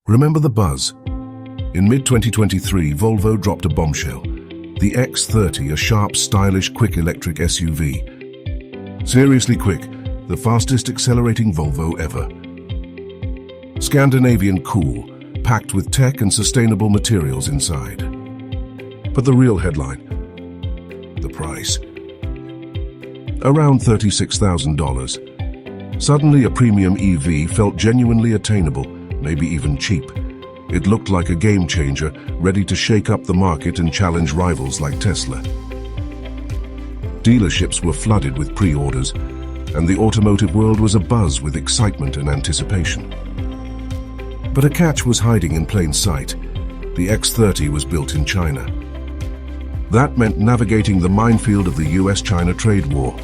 Remember the buzz? In mid-2023, Volvo dropped a bombshell. The EX30, a sharp, stylish, quick electric SUV. Seriously quick, the fastest accelerating Volvo ever. Scandinavian cool, packed with tech and sustainable materials inside. But the real headline? The price. Around $36,000. Suddenly a premium EV felt genuinely attainable, maybe even cheap. It looked like a game changer, ready to shake up the market and challenge rivals like Tesla. Dealerships were flooded with pre-orders, and the automotive world was abuzz with excitement and anticipation. But a catch was hiding in plain sight. The EX30 was built in China. That meant navigating the minefield of the US-China trade war,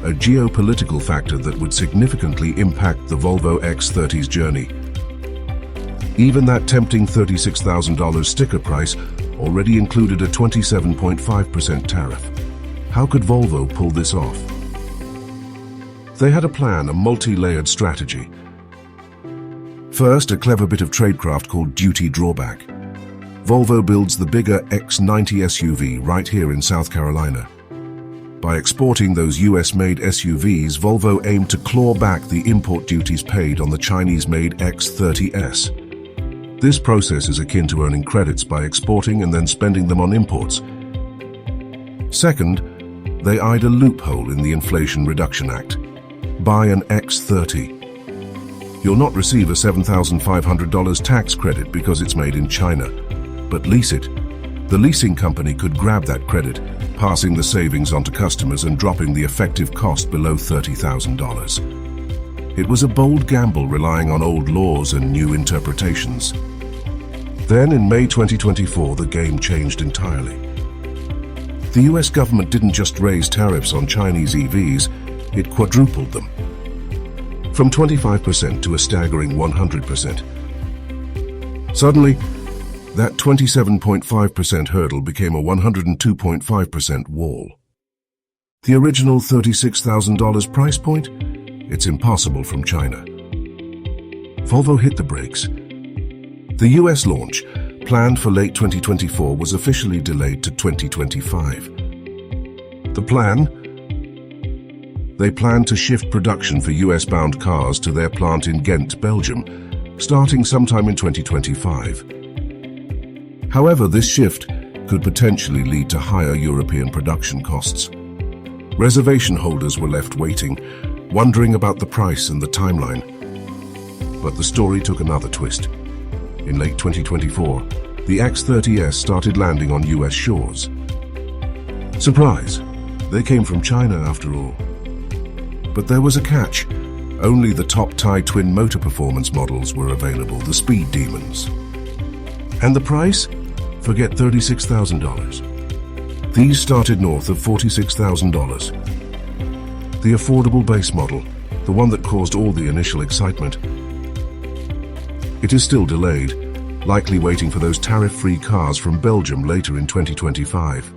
a geopolitical factor that would significantly impact the Volvo EX30's journey. Even that tempting $36,000 sticker price already included a 27.5% tariff. How could Volvo pull this off? They had a plan, a multi-layered strategy. First, a clever bit of tradecraft called Duty Drawback. Volvo builds the bigger EX90 SUV right here in South Carolina. By exporting those US-made SUVs, Volvo aimed to claw back the import duties paid on the Chinese-made EX30S. This process is akin to earning credits by exporting and then spending them on imports. Second, they eyed a loophole in the Inflation Reduction Act. Buy an EX30. You'll not receive a $7,500 tax credit because it's made in China, but lease it. The leasing company could grab that credit, passing the savings on to customers and dropping the effective cost below $30,000. It was a bold gamble relying on old laws and new interpretations. Then in May 2024, the game changed entirely. The US government didn't just raise tariffs on Chinese EVs, it quadrupled them. From 25% to a staggering 100%. Suddenly, that 27.5% hurdle became a 102.5% wall. The original $36,000 price point? It's impossible from China. Volvo hit the brakes. The US launch, planned for late 2024, was officially delayed to 2025. The plan? They planned to shift production for US-bound cars to their plant in Ghent, Belgium, starting sometime in 2025. However, this shift could potentially lead to higher European production costs. Reservation holders were left waiting, wondering about the price and the timeline. But the story took another twist. In late 2024, the EX30S started landing on US shores. Surprise! They came from China after all. But there was a catch. Only the top-tier twin motor performance models were available, the speed demons. And the price? Forget $36,000. These started north of $46,000. The affordable base model, the one that caused all the initial excitement. It is still delayed, likely waiting for those tariff-free cars from Belgium later in 2025.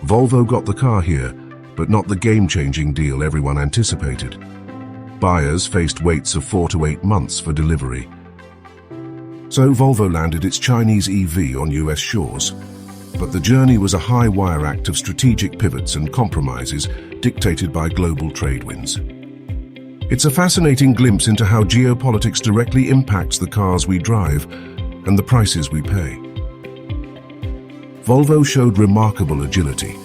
Volvo got the car here, but not the game-changing deal everyone anticipated. Buyers faced waits of 4 to 8 months for delivery. So Volvo landed its Chinese EV on US shores. But the journey was a high-wire act of strategic pivots and compromises dictated by global trade winds. It's a fascinating glimpse into how geopolitics directly impacts the cars we drive and the prices we pay. Volvo showed remarkable agility,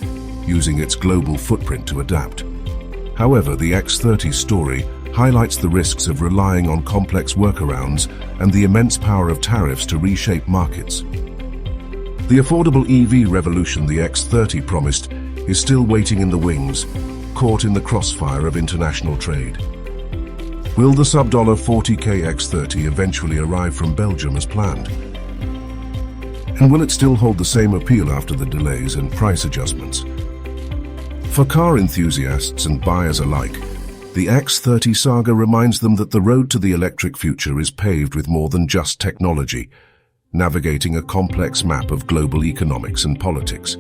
using its global footprint to adapt. However, the EX30 story highlights the risks of relying on complex workarounds and the immense power of tariffs to reshape markets. The affordable EV revolution the EX30 promised is still waiting in the wings, caught in the crossfire of international trade. Will the sub-$40K EX30 eventually arrive from Belgium as planned? And will it still hold the same appeal after the delays and price adjustments? For car enthusiasts and buyers alike, the EX30 saga reminds them that the road to the electric future is paved with more than just technology, navigating a complex map of global economics and politics.